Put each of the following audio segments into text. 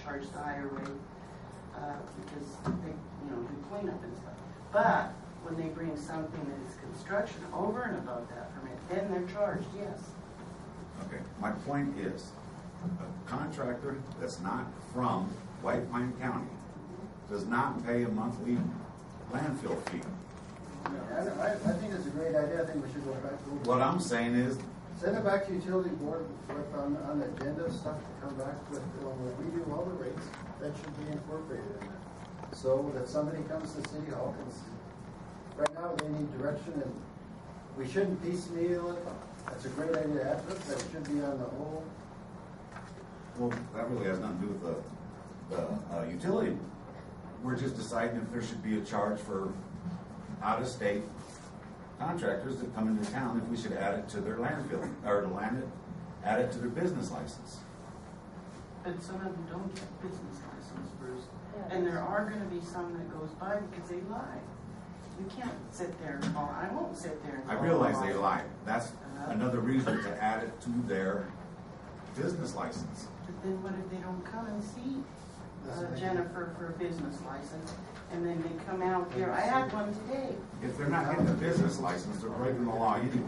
charge the higher rate because they, do cleanup and stuff. But when they bring something that is construction over and above that permit, then they're charged, yes. Okay, my point is, a contractor that's not from White Pine County does not pay a monthly landfill fee. I think it's a great idea. I think we should go back to What I'm saying is, send it back to utility board with on the agenda stuff to come back with when we do all the rates. That should be incorporated in there, so that somebody comes to City Hall can see. Right now they need direction, and we shouldn't piecemeal it. That's a great idea to add to it, but it should be on the whole. well, that really has nothing to do with the utility. We're just deciding if there should be a charge for out-of-state contractors that come into town, if we should add it to their landfill, or add it to their business license. But some of them don't get business license, Bruce. And there are going to be some that goes by because they lie. You can't sit there and call. I won't sit there and call. I realize they lie. That's another reason to add it to their business license. But then what if they don't come and see Jennifer for a business license, and then they come out here? I had one today. If they're not getting a business license, they're breaking the law anyway.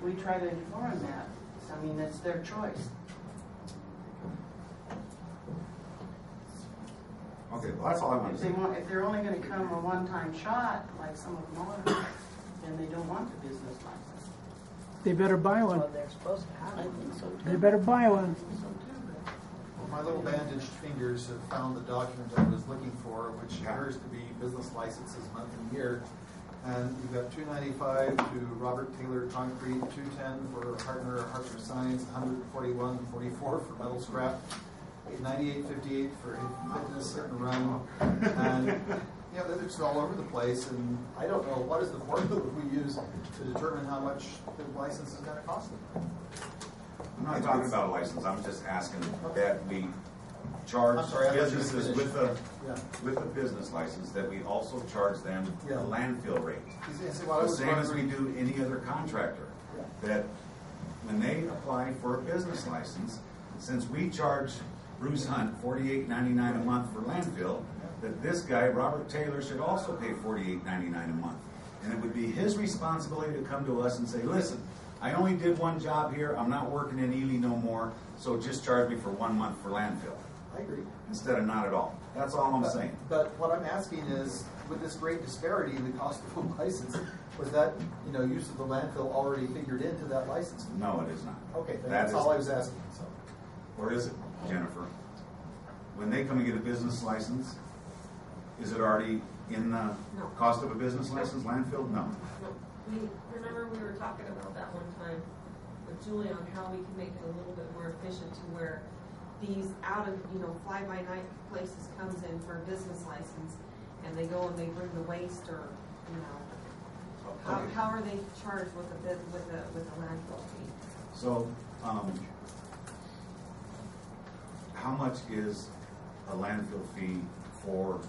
We try to inform that. So, I mean, it's their choice. Okay, well, that's all I want to say. If they're only going to come a one-time shot, like some of them are, then they don't want the business license. They better buy one. Well, they're supposed to have I it. think so too. They better buy one. Well, my little bandaged fingers have found the document I was looking for, which appears to be business licenses month and year. And you've got $295 to Robert Taylor Concrete, $210 for Hartner Science, $141.44 for metal scrap, $98.58 for fitness and run, and yeah, they're just all over the place. And I don't know what is the formula we use to determine how much the license is going to cost them. I'm not talking about a license. I'm just asking that we charge I'm sorry, I thought you businesses finished. with a business license, that we also charge them the landfill rate. Well, The same as we do any other contractor. That when they apply for a business license, since we charge Bruce Hunt $48.99 a month for landfill, that this guy, Robert Taylor, should also pay $48.99 a month. And it would be his responsibility to come to us and say, listen, I only did one job here, I'm not working in Ely no more, so just charge me for 1 month for landfill. I agree. Instead of not at all. That's all I'm saying. But what I'm asking is, with this great disparity in the cost of a license, was that, use of the landfill already figured into that license? No, it is not. Okay, that's all I was asking. So. Or is it, Jennifer? When they come and get a business license, is it already in the cost of a business license, landfill? No. No. Remember we were talking about that one time with Julie on how we can make it a little bit more efficient to where these out of, fly-by-night places comes in for a business license, and they go and they bring the waste, or, how are they charged with a landfill fee? So, how much is a landfill fee for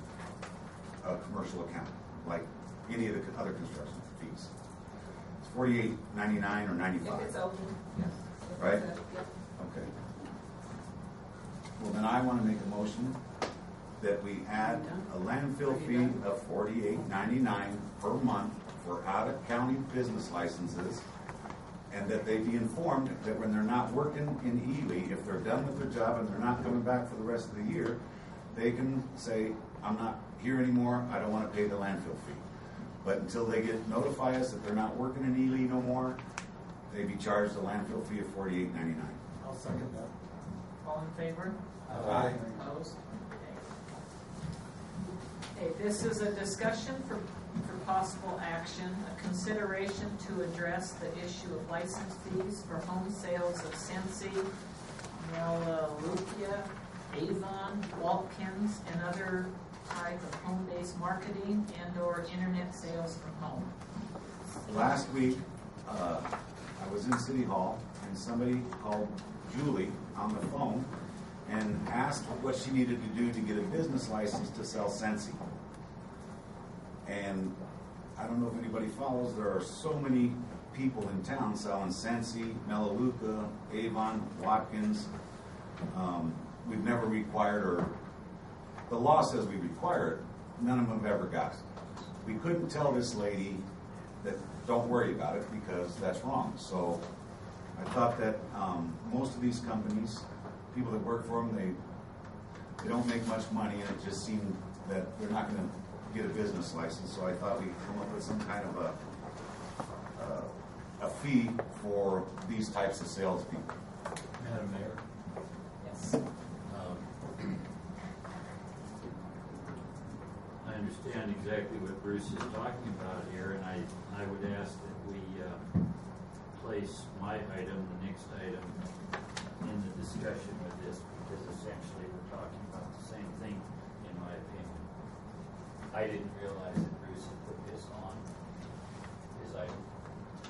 a commercial account, like any of the other construction fees? It's $48.99 or $95. If it's open, yes. Right? Yep. Okay. Well, then I want to make a motion that we add a landfill fee of $48.99 per month for out-of-county business licenses, and that they be informed that when they're not working in Ely, if they're done with their job and they're not coming back for the rest of the year, they can say, I'm not here anymore, I don't want to pay the landfill fee. But until they notify us that they're not working in Ely no more, they be charged a landfill fee of $48.99. I'll second that. All in favor? Aye. Opposed? Okay, this is a discussion for possible action, a consideration to address the issue of license fees for home sales of Ciity, Melaleuca, Avon, Watkins, and other type of home-based marketing and/or internet sales from home. Last week, I was in City Hall, and somebody called Julie on the phone and asked what she needed to do to get a business license to sell Sensi. And I don't know if anybody follows, there are so many people in town selling Sensi, Melaleuca, Avon, Watkins. we've never required, or the law says we require it, none of them have ever got it. We couldn't tell this lady that don't worry about it because that's wrong. So I thought that most of these companies, people that work for them, they don't make much money, and it just seemed that they're not going to get a business license. So I thought we'd come up with some kind of a fee for these types of salespeople. Madam Mayor, Yes. I understand exactly what Bruce is talking about here, and I would ask that we place my item, the next item, in the discussion with this, because essentially we're talking about the same thing, in my opinion. I didn't realize that Bruce had put this on his item.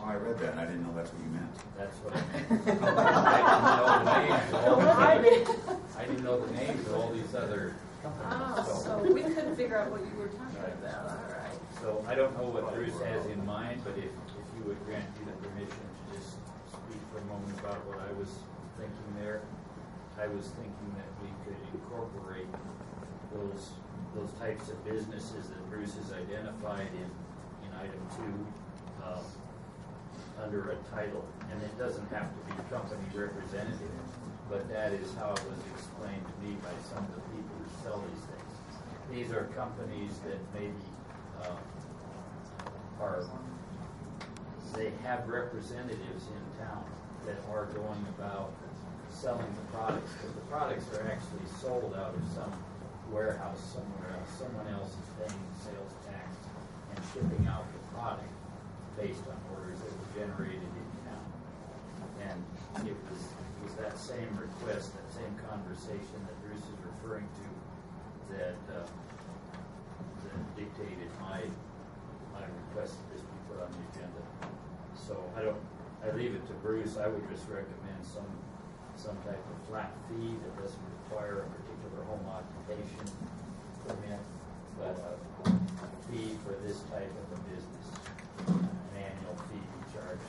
Oh, I read that, and I didn't know that's what you meant. That's what I meant. I didn't know the names of all these other companies. So we couldn't figure out what you were talking about, all right. So I don't know what Bruce has in mind, but if you would grant me the permission to just speak for a moment about what I was thinking there, I was thinking that we could incorporate those types of businesses that Bruce has identified in item 2 under a title, and it doesn't have to be company representative, but that is how it was explained to me by some of the people who sell these things. These are companies that maybe they have representatives in town that are going about selling the products, because the products are actually sold out of some warehouse somewhere else. Someone else is paying sales tax and shipping out the product based on orders that were generated in town. And it was that same request, that same conversation that Bruce is referring to that dictated my request that this be put on the agenda. So I leave it to Bruce. I would just recommend some type of flat fee that doesn't require a particular home occupation permit, but a fee for this type of a business, an annual fee be charged.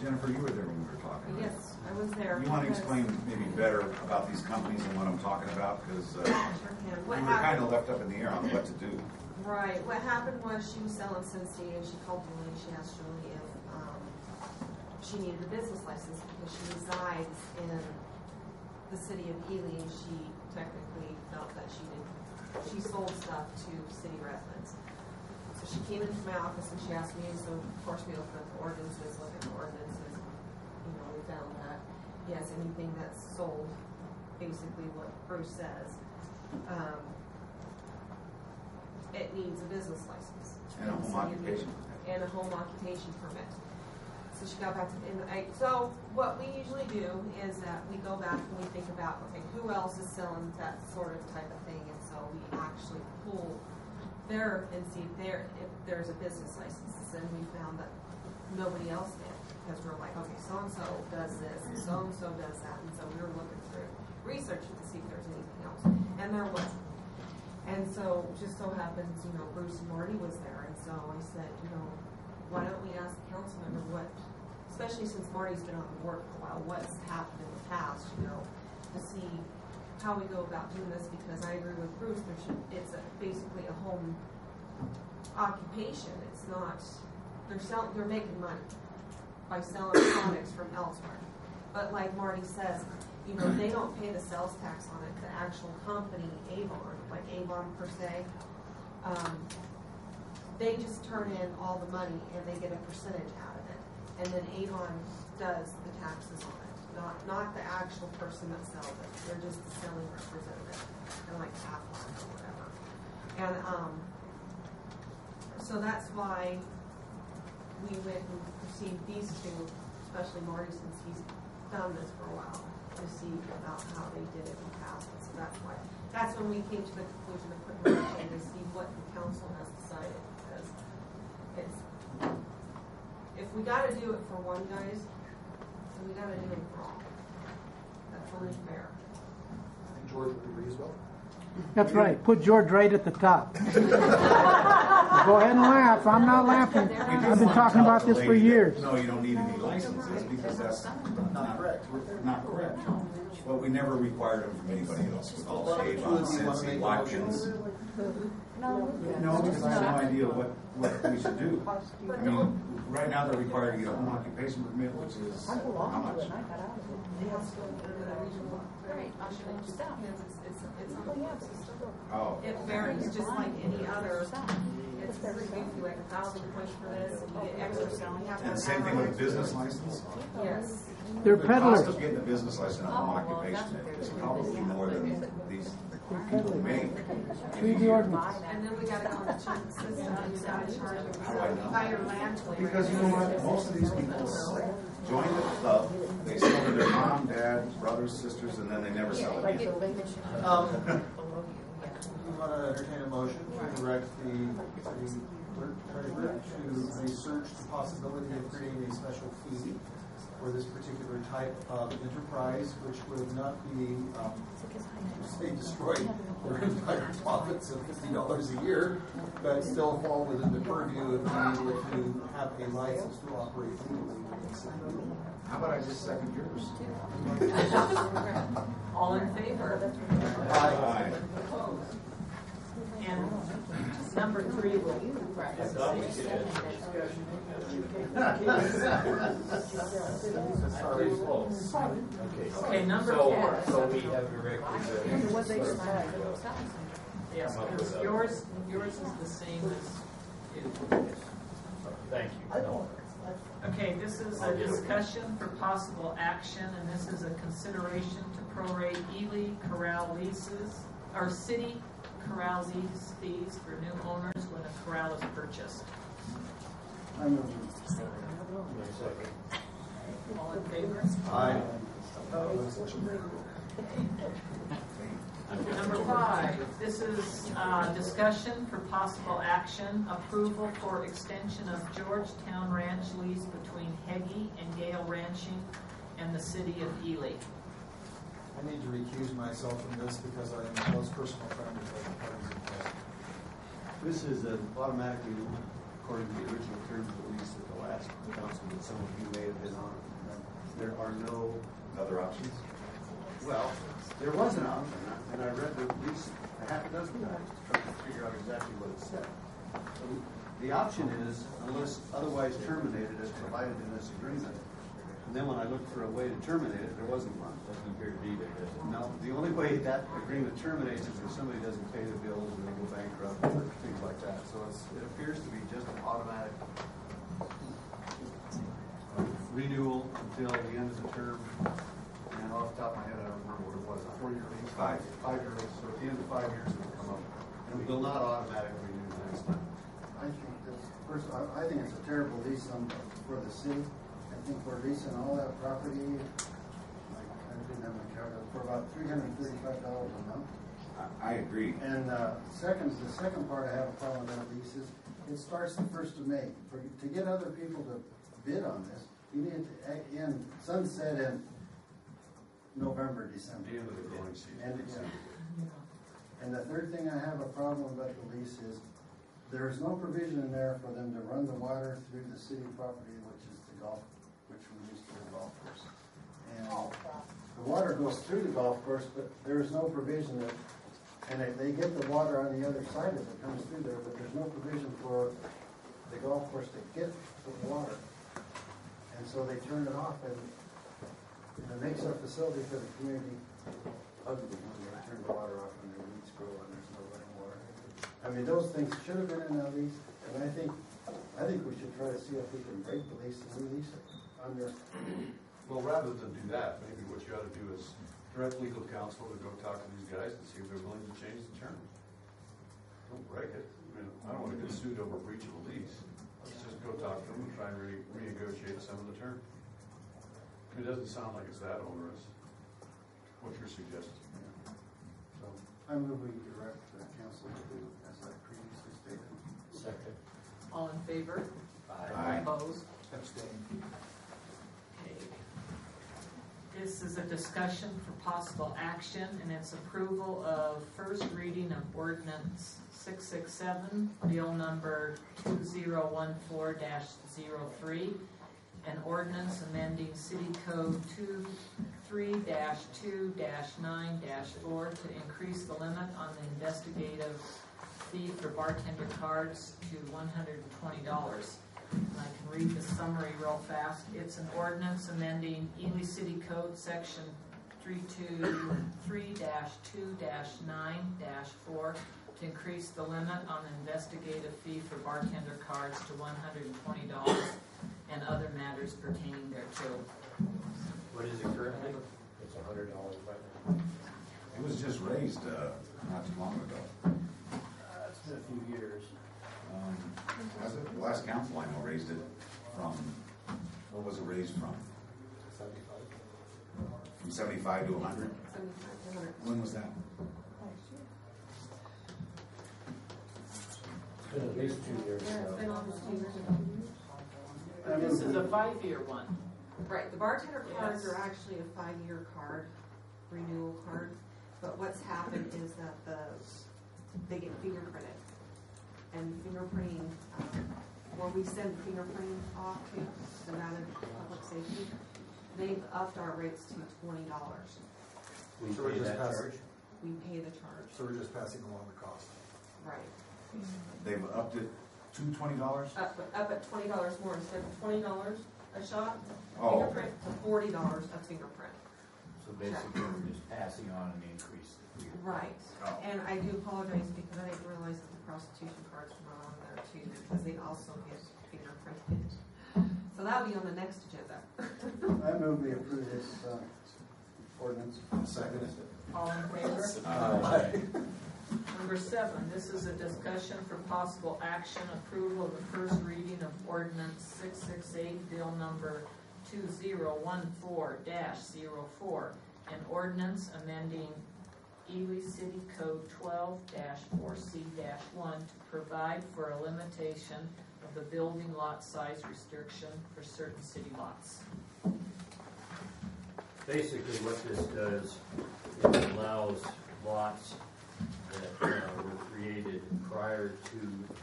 Jennifer, you were there when we were talking, right? Yes, I was there. You want to explain maybe better about these companies and what I'm talking about? Because Sure can. we What were kind happened? of left up in the air on what to do. Right. What happened was she was selling Ciity, and she called Julie. She asked Julie if she needed a business license because she resides in the city of Ely, and she technically felt that she sold stuff to city residents. So she came into my office and she asked me, and so of course we opened up the ordinances, looked at the ordinances. You know, we found that yes, anything that's sold, basically what Bruce says. It needs a business license. And a home occupation permit. And a home occupation permit. So she got back to me. So what we usually do is that we go back and we think about, okay, who else is selling that sort of type of thing? And so we actually pull there and see if there's a business license. And we found that nobody else did, because we're like, okay, so-and-so does this, and so-and-so does that. And so we were looking through researching to see if there's anything else. And there wasn't. And so, just so happens, Bruce and Marty was there, and so I said, why don't we ask the council member what, especially since Marty's been on the board for a while, what's happened in the past, to see how we go about doing this, because I agree with Bruce, it's basically a home occupation. It's not, they're making money by selling products from elsewhere. But like Marty says, they don't pay the sales tax on it. The actual company, Avon, like Avon per se, they just turn in all the money and they get a percentage out of it. And then Avon does the taxes on it, not the actual person that sells it. They're just the selling representative, and like Aflac or whatever. And so that's why we went and received these two, especially Marty, since he's done this for a while, to see about how they did it in the past. And so that's when we came to the conclusion of putting it in to see what the council has decided, because if we got to do it for one, guys, then we got to do it for all. That's only fair. I think George would agree as well. That's right. Put George right at the top. Go ahead and laugh. I'm not laughing. We I've just been want talking to about tell this the for lady that, years. no, you don't need any licenses, because that's Not correct. not correct. But we never required them from anybody else, with all the Avon, Cincy, Watkins. No, because I have no idea what we should do. I mean, right now they're required to get a home occupation permit, which is how much? Oh. It varies just like any other. It's pretty goofy, like 1,000 push for this, and you get extra, so you have to. And same thing with business license? Yes. They're The cost peddlers. of getting a business license and a home occupation is probably more than these people make. Read the ordinance. And then we gotta go on the check system, and you gotta charge them. How do I know? By your land. Because you know what, most of these people join the club, they sell to their mom, dad, brothers, sisters, and then they never sell it again. We want to entertain a motion to direct the city clerk treasurer to research the possibility of creating a special fee for this particular type of enterprise, which would not be, say, destroy their entire profits of $50 a year, but still fall within the purview of being able to have a license to operate legally within the city. How about I just second yours? All in favor? Aye. And number 3 will. I thought we did. Pretty close. Okay, number So- 4. So we have directed Yes, because yours is the same as his. Thank you. No. Okay, this is a discussion for possible action, and this is a consideration to prorate Ely corral leases, or city corral lease fees for new owners when a corral is purchased. All in favor? Aye. Number 5, this is discussion for possible action, approval for extension of Georgetown Ranch lease between Heggie and Gale Ranching and the city of Ely. I need to recuse myself from this because I am a close personal friend of both parties involved. This is automatically, according to the original terms of the lease at the last council that some of you may have been on. There are no, Other options? well, there was an option, and I read the lease a half a dozen times trying to figure out exactly what it said. So the option is, unless otherwise terminated as provided in this agreement. And then when I looked for a way to terminate it, there wasn't one. Doesn't appear to be there, does it? No, the only way that agreement terminates is if somebody doesn't pay the bills or they go bankrupt or things like that. So it appears to be just an automatic renewal until the end of the term. And off the top of my head, I don't remember what it was, a 4-year lease? 5-year lease. So at the end of 5 years, it will come up. And it will not automatically renew the next time. I think this, first of all, I think it's a terrible lease for the city. I think we're leasing all that property, like, I didn't have my card, for about $335 a month. I agree. And the second part I have a problem with that lease is, it starts the 1st of May. To get other people to bid on this, you need to end sunset in November, December. The end of the growing season. And the third thing I have a problem about the lease is, there is no provision in there for them to run the water through the city property, which is the golf, which we used to the golf course. And the water goes through the golf course, but there is no provision that, and they get the water on the other side of it, comes through there, but there's no provision for the golf course to get the water. And so they turn it off, and it makes our facility for the community ugly when they turn the water off and the weeds grow and there's no running water. I mean, those things should have been in that lease, and I think we should try to see if we can break the lease and release it under. Well, rather than do that, maybe what you ought to do is direct legal counsel to go talk to these guys and see if they're willing to change the terms. Don't break it. I mean, I don't want to get sued over breach of a lease. Let's just go talk to them and try and renegotiate some of the terms. It doesn't sound like it's that onerous, what you're suggesting. So, I move we direct the council to do as I previously stated. Second. All in favor? Aye. Opposed? Abstain. Okay. This is a discussion for possible action, and it's approval of first reading of ordinance 667, bill number 2014-03, an ordinance amending City Code 23-2-9-4 to increase the limit on the investigative fee for bartender cards to $120. And I can read the summary real fast. It's an ordinance amending Ely City Code section 323-2-9-4 to increase the limit on the investigative fee for bartender cards to $120 and other matters pertaining thereto. What is it currently? It's $100 right now. It was just raised, not too long ago. It's been a few years. Was it? The last council I know raised it from, what was it raised from? 75. From 75 to 100? 75 to 100. When was that? It's been at least 2 years Yeah, it's been ago. almost 2 years ago. This is a 5-year one. Right, the bartender cards Yes. are actually a 5-year card, renewal card, but what's happened is that they get fingerprinted. And fingerprinting, where we send fingerprinting off to the Nevada Public Safety, they've upped our rates to $20. We So we're pay just that passing- charge? We pay the charge, So we're just passing along the cost. right. They've upped it to $20? Up at $20 more, instead of $20 a shot, Oh, fingerprint to $40 a fingerprint. So basically, we're just passing on an increase. Right, Oh. and I do apologize because I didn't realize that the prostitution cards were on there too, because they also get fingerprinted. So that'll be on the next agenda. I move we approve this ordinance. Second. All in favor? Aye. Number 7, this is a discussion for possible action, approval of the first reading of ordinance 668, bill number 2014-04, an ordinance amending Ely City Code 12-4C-1 to provide for a limitation of the building lot size restriction for certain city lots. Basically, what this does, it allows lots that were created prior to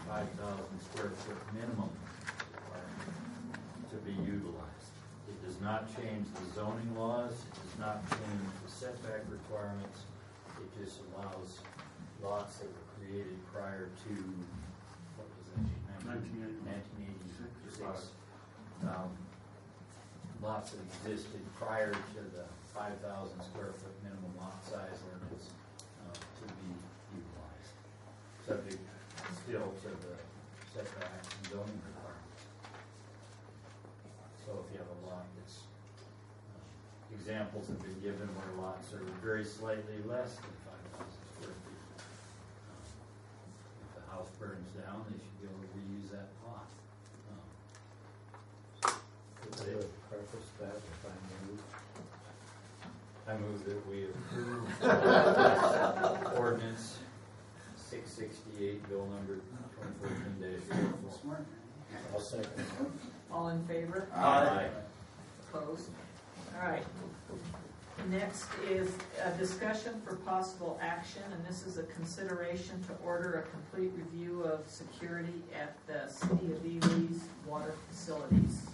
5,000 square foot minimum to be utilized. It does not change the zoning laws, it does not change the setback requirements, it just allows lots that were created prior to, what was it? 1986. Lots that existed prior to the 5,000 square foot minimum lot size limits to be utilized, subject still to the setbacks and zoning requirements. So if you have a lot that's, examples have been given where lots are very slightly less than 5,000 square feet. If the house burns down, they should be able to reuse that lot. I would preface that if I move that we approve ordinance 668, bill number 2014-04. Smart. I'll second. All in favor? Aye. Opposed? All right. Next is a discussion for possible action, and this is a consideration to order a complete review of security at the City of Ely's water facilities.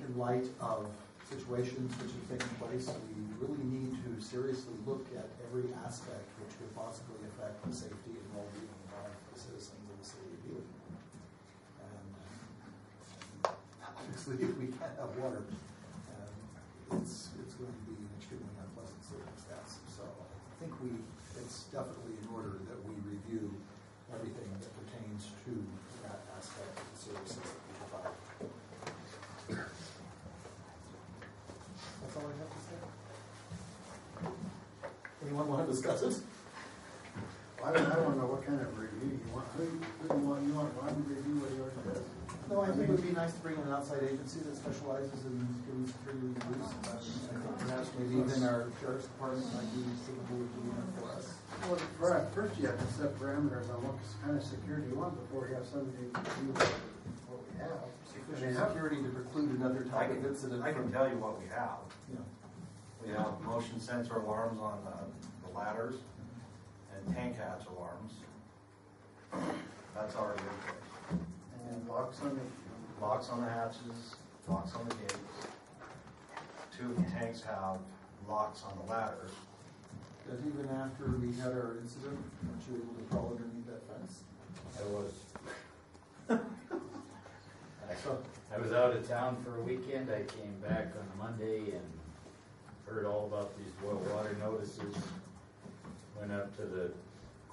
In light of situations which have taken place, we really need to seriously look at every aspect which could possibly affect the safety and well-being of the citizens of the city of Ely. And obviously, if we can't have water, it's going to be an extremely unpleasant circumstance. So I think it's definitely in order that we review everything that pertains to that aspect of the services that we provide. That's all I have to say. Anyone want to discuss it? I don't know what kind of review you want. Who do you want? You want one review what he already does? No, I think it would be nice to bring in an outside agency that specializes in doing security reviews. I think perhaps maybe even our sheriff's department might be capable of doing it for us. Well, first you have to set parameters on what kind of security you want before you have somebody do what we have. Sufficient security to preclude another type of incident. I can tell you what we have. Yeah. We have motion sensor alarms on the ladders and tank hatch alarms. That's already in place. And Locks on the hatches, locks on the gates. 2 of the tanks have locks on the ladders. That even after we had our incident, weren't you able to crawl underneath that fence? I was out of town for a weekend. I came back on a Monday and heard all about these boil water notices. Went up to the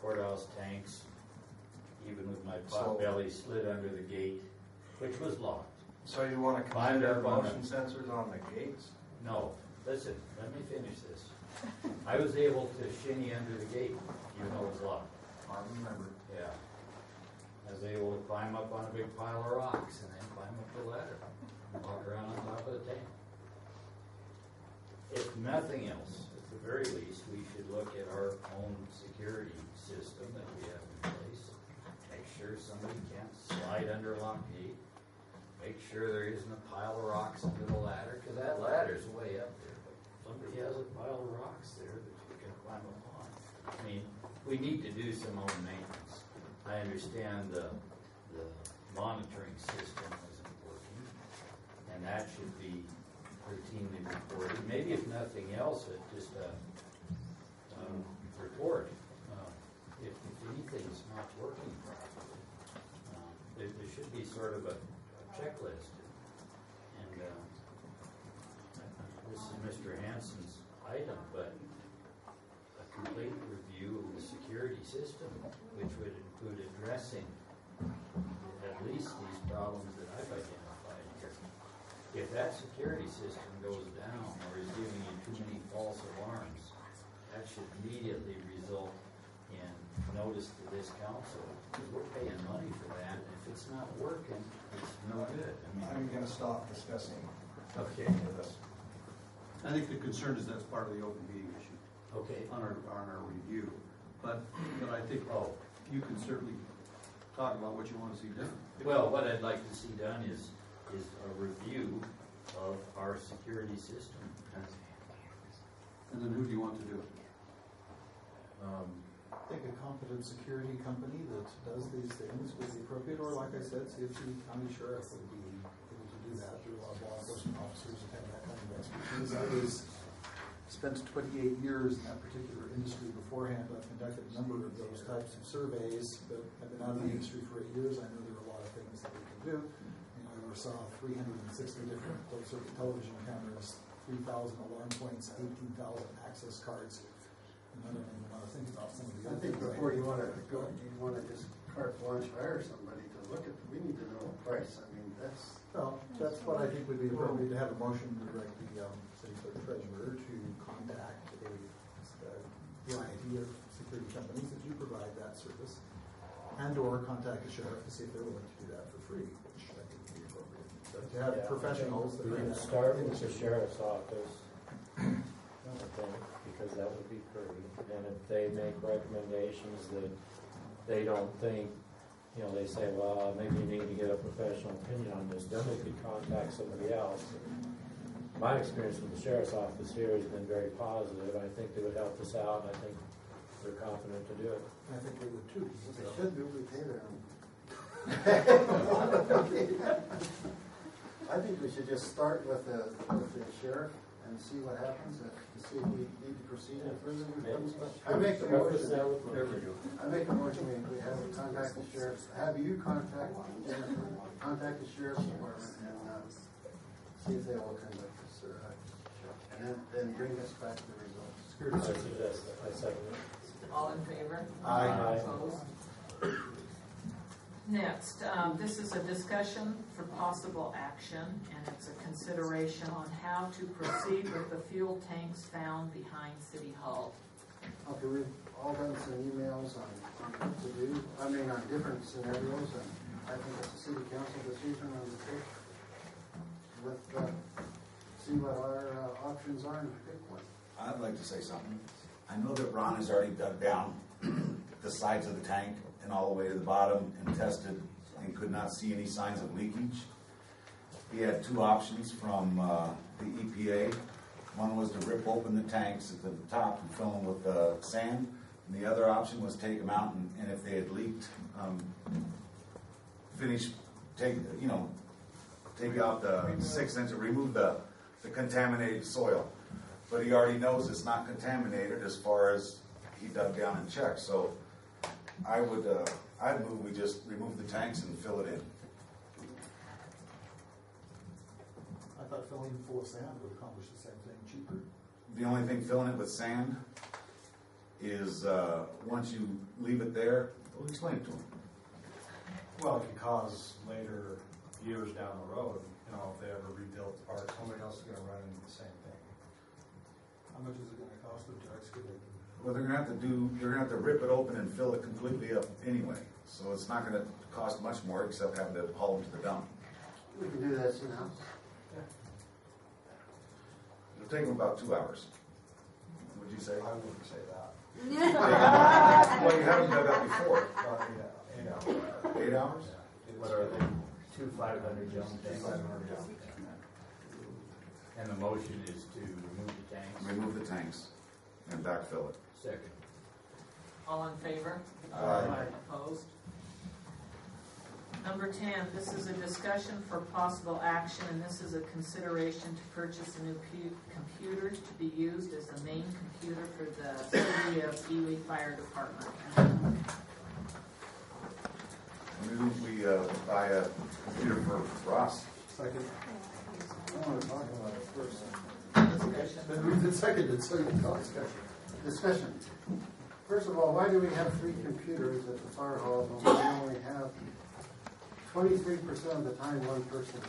courthouse tanks, even with my pot belly, slid under the gate, which was locked. So you want to Climbed consider up on motion sensors on the gates? No, listen, let me finish this. I was able to shinny under the gate, even though it was locked. I remember. Yeah. I was able to climb up on a big pile of rocks and then climb up the ladder and walk around on top of the tank. If nothing else, at the very least, we should look at our own security system that we have in place. Make sure somebody can't slide under a lock gate. Make sure there isn't a pile of rocks under the ladder, because that ladder's way up there. But somebody has a pile of rocks there that you can climb up on. I mean, we need to do some own maintenance. I understand the monitoring system isn't working, and that should be routinely reported. Maybe if nothing else, just a report. If anything's not working properly, there should be sort of a checklist. And this is Mr. Hansen's item, but a complete review of the security system, which would include addressing at least these problems that I've identified here. If that security system goes down or is giving you too many false alarms, that should immediately result in notice to this council, because we're paying money for that, and if it's not working, it's no good. I'm going to stop discussing. Okay. I think the concern is that's part of the open meeting issue Okay. on our review. But I think you can certainly talk about what you want to see done. Well, what I'd like to see done is a review of our security system. And then who do you want to do it? I think a competent security company that does these things would be appropriate, or like I said, see if the county sheriff would be able to do that. There are a lot of law enforcement officers that have that kind of expertise. I spent 28 years in that particular industry beforehand. I've conducted a number of those types of surveys, but I've been out of the industry for 8 years. I know there are a lot of things that we can do. I oversaw 360 different closed-circuit television cameras, 3,000 alarm points, 18,000 access cards. And I don't even want to think about some of the I other think things. before you want to just carte blanche hire somebody to look at, we need to know a price. I mean, that's what I think would be appropriate, to have a motion to direct the city clerk treasurer to contact a variety of security companies that do provide that service, and or contact the sheriff to see if they're willing to do that for free, which I think would be appropriate. But to have professionals that We are can start with the sheriff's office, I think, because that would be free. And if they make recommendations that they don't think, they say, well, maybe you need to get a professional opinion on this, then they could contact somebody else. My experience with the sheriff's office here has been very positive. I think they would help us out, and I think they're confident to do it. I think they would too. what they should do. We pay them. I think we should just start with the sheriff and see what happens. To see if we need to proceed any further. I make the motion. I make a motion. We have to contact the sheriff. Have you contact the sheriff's department and see if they will conduct this, and then bring us back the results. I suggest that. I second it. All in favor? Aye. Opposed? Next, this is a discussion for possible action, and it's a consideration on how to proceed with the fuel tanks found behind City Hall. Okay, we've all done some emails on what to do, on different scenarios, and I think it's a city council decision on the pick. See what our options are and pick one. I'd like to say something. I know that Ron has already dug down the sides of the tank and all the way to the bottom and tested and could not see any signs of leakage. He had two options from the EPA. One was to rip open the tanks at the top and fill them with sand, and the other option was take them out and if they had leaked, take out the 6 inch, remove the contaminated soil. But he already knows it's not contaminated as far as he dug down and checked. So I'd move we just remove the tanks and fill it in. I thought filling full of sand would accomplish the same thing cheaper. The only thing filling it with sand is once you leave it there, we'll explain it to him. Well, it could cause later, years down the road, you know, if they ever rebuilt the park, somebody else is gonna run into the same thing. How much is it gonna cost them to excavate? Well, they're gonna have to rip it open and fill it completely up anyway. So it's not gonna cost much more except having to haul them to the dump. We can do that in-house. It'll take them about 2 hours. Would you say? I wouldn't say that. Well, you haven't dug up before. But, you know, 8 hours? What are they? 2 500 gallon tanks? And the motion is to remove the tanks? Remove the tanks and backfill it. Second. All in favor? Aye. Opposed? Number 10, this is a discussion for possible action, and this is a consideration to purchase a new computer to be used as the main computer for the City of Ely Fire Department. Move we buy a computer for Ross. Second. I want to talk about it first. Then moved and seconded, so you can talk Discussion. First of all, why do we have 3 computers at the fire hall when we only have 23% of the time one person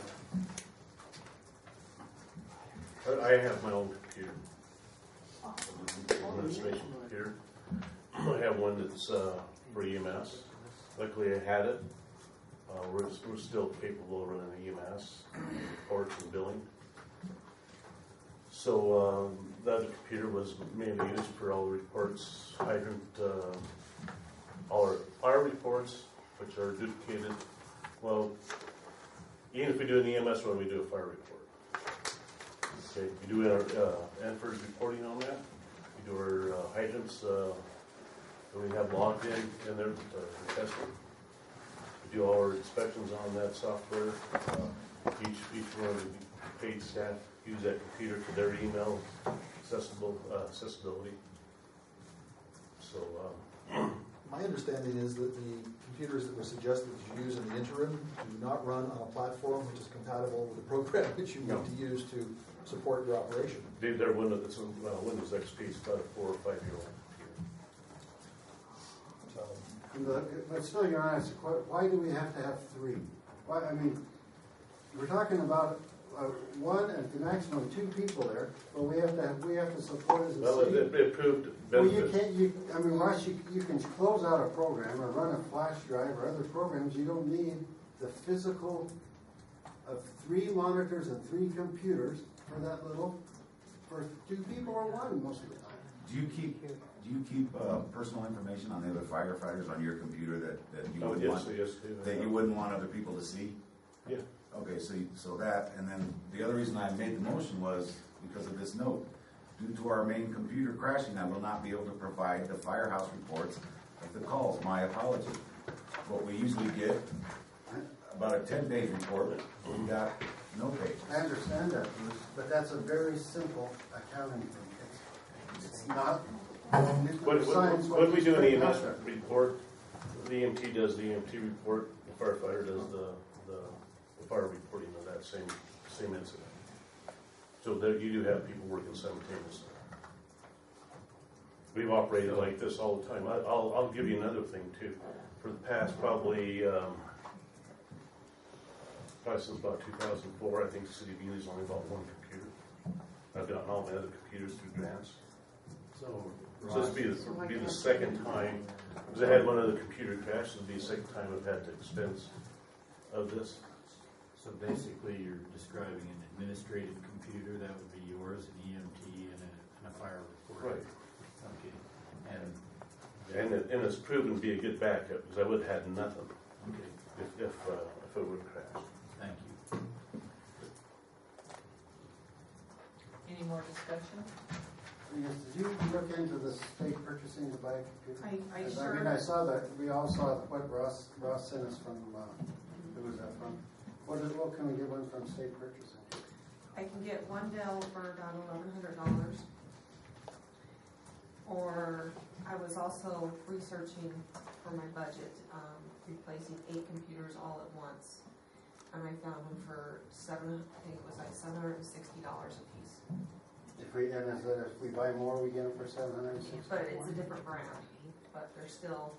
there? I have my own computer, administration computer. I have one that's for EMS. Luckily, I had it. We're still capable of running EMS reports and billing. So the other computer was mainly used for all the reports, hydrant, all our fire reports, which are duplicated. Well, even if we do an EMS one, we do a fire report. Okay, we do our Anford's reporting on that. We do our hydrants that we have logged in there for testing. We do all our inspections on that software. Each one of the paid staff use that computer for their email accessibility. So. My understanding is that the computers that were suggested that you use in the interim do not run on a platform which is compatible with the program that you need to use to support your operation. They're Windows XP. It's about a 4 or 5 year old computer. So, But still, Your Honor, why do we have to have 3? Why? I mean, we're talking about 1 and the maximum 2 people there, but we have to support as a Well, city. it proved Well, benefit. I mean, Ross, you can close out a program or run a flash drive or other programs. You don't need the physical of 3 monitors and 3 computers for that little, for 2 people or 1 most of the time. Do you keep personal information on the other firefighters on your computer that you wouldn't want that you wouldn't want other people to see? Yeah. Okay, so that, and then the other reason I made the motion was because of this note. Due to our main computer crashing, I will not be able to provide the firehouse reports of the calls. My apology. What we usually get, about a 10-page report, we got no pages. I understand that, Bruce, but that's a very simple accounting thing. It's not. When we do an EMS report, the EMT does the EMT report, the firefighter does the fire reporting of that same incident. So there you do have people working simultaneously. We've operated like this all the time. I'll give you another thing too. For the past probably since about 2004, I think the City of Ely's only bought 1 computer. I've gotten all my other computers through grants. So this would be the second time, because I had one other computer crash, this would be the second time I've had the expense of this. So basically, you're describing an administrative computer, that would be yours, an EMT, and a fire report. Right. Okay. And it's proven to be a good backup, because I would have had nothing. Okay. if it would crash. Thank you. Any more discussion? Yes, did you look into the state purchasing to buy a computer? I 'Cause sure. I mean, I saw that, we all saw what Ross sent us from, who was that from? What can we get one from state purchasing? I can get one Dell for about $1,100. Or I was also researching for my budget, replacing 8 computers all at once. And I found them for $760 a piece. If we buy more, we get them for $760. But it's a different brand, but they're still,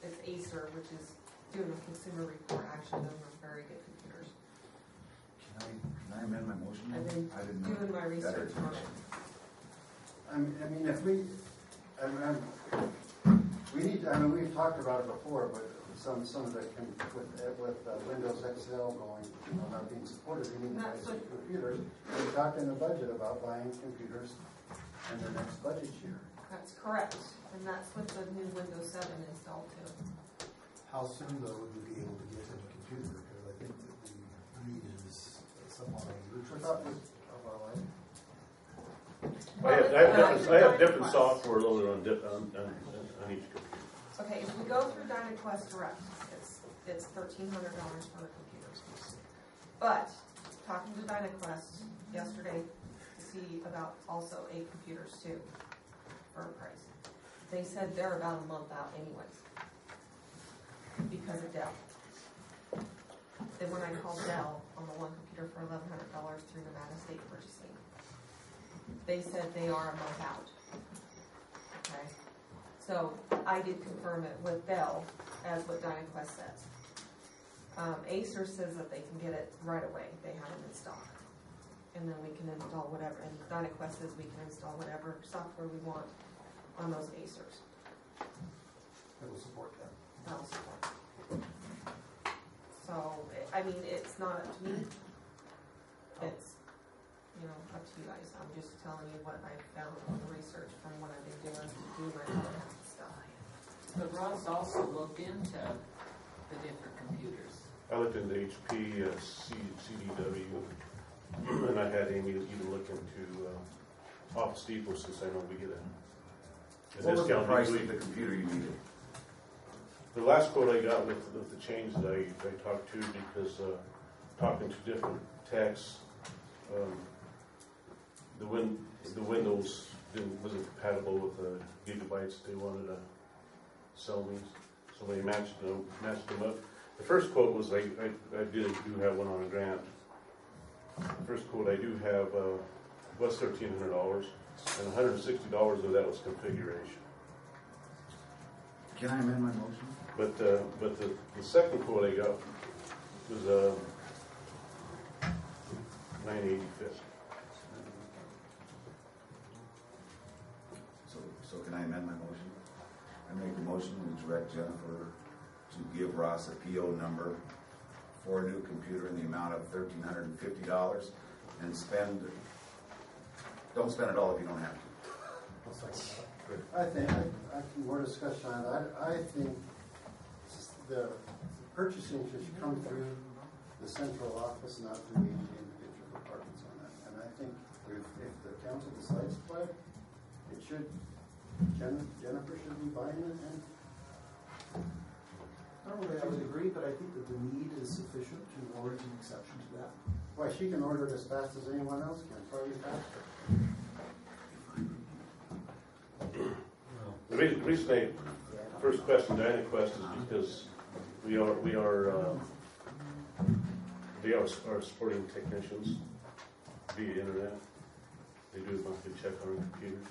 it's Acer, which is doing a consumer report. Actually, those are very good computers. Can I amend my motion? I've been I didn't know. doing my research on it. I mean, if we, we need, we've talked about it before, but some of the, with Windows XL going, not being supported, we need to buy some computers. We talked in the budget about buying computers in the next budget year. That's correct, and that's what the new Windows 7 installed too. How soon though would we be able to get a computer? Because I think that the need is somewhat urgent. I have different software loaded on each computer. Okay, if we go through DynaQuest Direct, it's $1,300 for the computers. But, talking to DynaQuest yesterday to see about also 8 computers too, for a price. They said they're about a month out anyways, because of Dell. Then when I called Dell on the one computer for $1,100 through Nevada State Purchasing, they said they are a month out. Okay? So I did confirm it with Dell as what DynaQuest says. Acer says that they can get it right away. They have them in stock. And then we can install whatever, and DynaQuest says we can install whatever software we want on those Acers. That will support that. That'll support. So, I mean, it's not up to me. It's, up to you guys. I'm just telling you what I found on the research from what I've been doing my other stuff. But Ross also looked into the different computers. I looked into HP, CDW, and I had Amy even look into Office Depot since I know we get a What was the discount. price of the computer you needed? The last quote I got with the change that I talked to, because talking to different techs, the Windows wasn't compatible with the gigabytes they wanted to sell me, so they matched them up. The first quote was I do have one on a grant. The first quote I do have was $1,300, and $160 of that was configuration. Can I amend my motion? But the second quote I got was $985. So can I amend my motion? I make the motion to direct Jennifer to give Ross a PO number for a new computer in the amount of $1,350 and don't spend it all if you don't have to. I think, more discussion on that. I think the purchasing should come through the central office, not through the individual departments on that. And I think if the council decides to buy it, it should, Jennifer should be buying it. And Normally I would agree, but I think that the need is sufficient to warrant an exception to that. why, she can order it as fast as anyone else can, probably faster. The reason I first question DynaQuest is because they are supporting technicians via internet. They do a monthly check on our computers,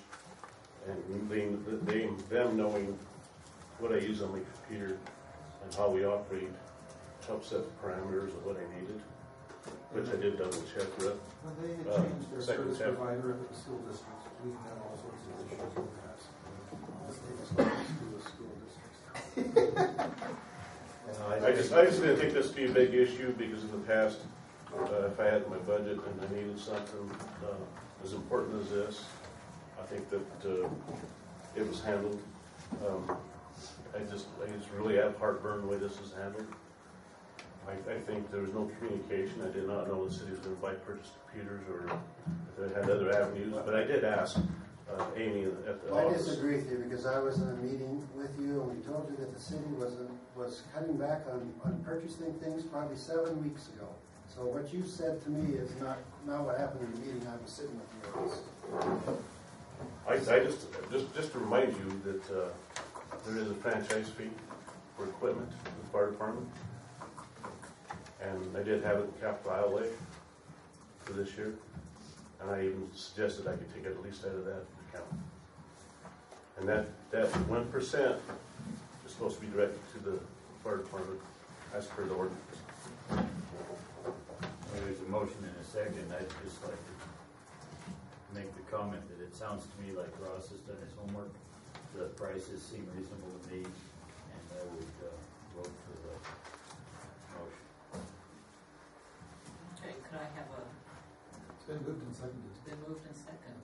and them knowing what I use on my computer and how we operate helps set the parameters of what I needed, which I did double check with. When they had changed their second service tab. provider at the school districts, we've had all sorts of issues in the past. Let's take us back to the school districts. I just didn't think this would be a big issue because in the past, if I had my budget and I needed something as important as this, I think that it was handled. I just really have heartburn the way this is handled. I think there was no communication. I did not know the city was going to buy purchase computers or if they had other avenues, but I did ask Amy at the I office. disagree with you because I was in a meeting with you and we told you that the city was cutting back on purchasing things probably 7 weeks ago. So what you said to me is not what happened in the meeting I was sitting with you at. I just to remind you that there is a franchise fee for equipment in the fire department. And I did have it in capital outlay for this year. And I even suggested I could take it at least out of that account. And that 1% is supposed to be directed to the fire department as per the ordinance. Well, there's a motion and a second. I'd just like to make the comment that it sounds to me like Ross has done his homework. The prices seem reasonable to me, and I would vote for the motion. Okay, could I have It's been moved and seconded. it's been moved and second.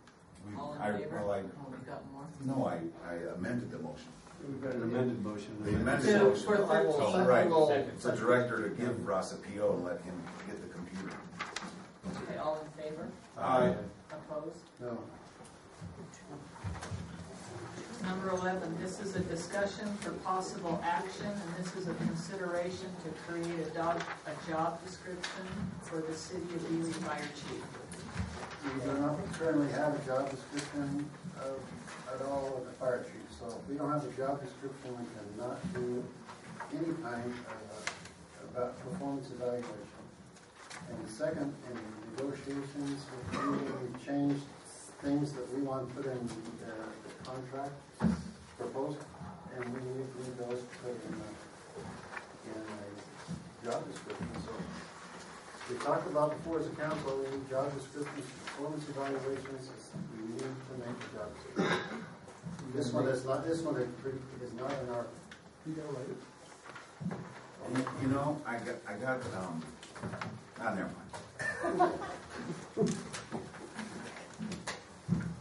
We- All in I- favor? well, Oh, we got more? No, I amended the motion. We've got an amended motion. The amended To- motion. for 13. So, right, it's a director to give Ross a PO and let him get the computer. Okay, all in favor? Aye. Opposed? No. Number 11, this is a discussion for possible action, and this is a consideration to create a job description for the City of Ely Fire Chief. We do not currently have a job description at all of the fire chief. So if we don't have a job description, we cannot do any kind of performance evaluation. And the second, in negotiations with you, we changed things that we want to put in the contract proposed, and we need those to put in a job description. So we talked about before as a council, we need job descriptions, performance evaluations. We need to make a job description. This one is not in our. You know, I got, never mind.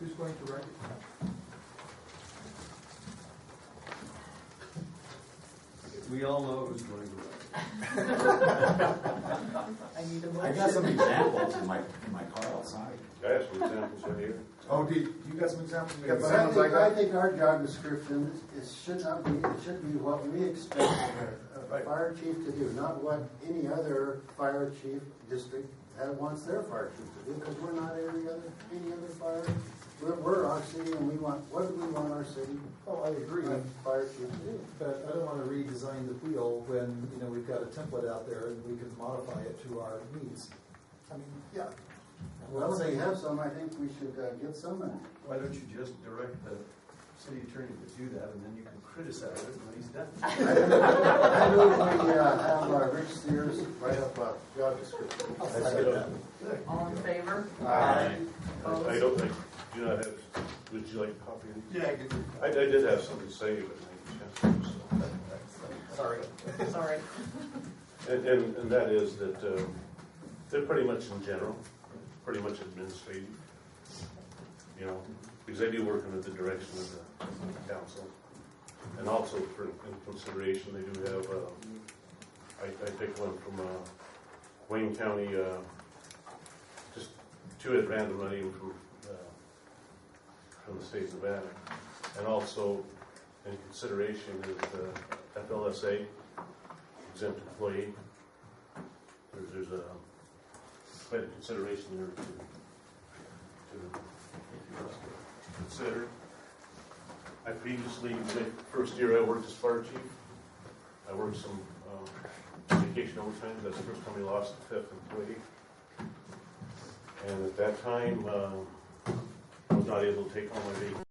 Who's going to write it? We all know who's going to write. I need a I motion. got some examples in my car outside. I have some examples right here. Oh, you got some examples? You got But some ones I think our job description should be what we expect a fire chief to do, not what any other fire chief district wants their fire chief to do, because we're not any other fire. We're our city, and what do we want our city? Oh, I agree, Fire chief to do. but I don't want to redesign the wheel when, we've got a template out there and we can modify it to our needs. I mean, yeah. Well, if we have some, I think we should get some. Why don't you just direct the city attorney to do that, and then you can criticize it when he's done? I move we have Rich Sears write up a job description. All in favor? I Opposed? don't think, do not have, would you like a copy of these? Yeah, I can. I did have something to say, but I didn't get a chance to, Sorry. Sorry. And that is that they're pretty much in general, pretty much administrative, because I do work under the direction of the council. And also in consideration, they do have, I take one from Wayne County, just two at random, not even from the state of Nevada. And also in consideration is FLSA, exempt employee. There's a quite a consideration there to consider. I previously, the first year I worked as fire chief, I worked some vacation overtime. That's the first time we lost the fifth employee. And at that time, I was not able to take all my vacation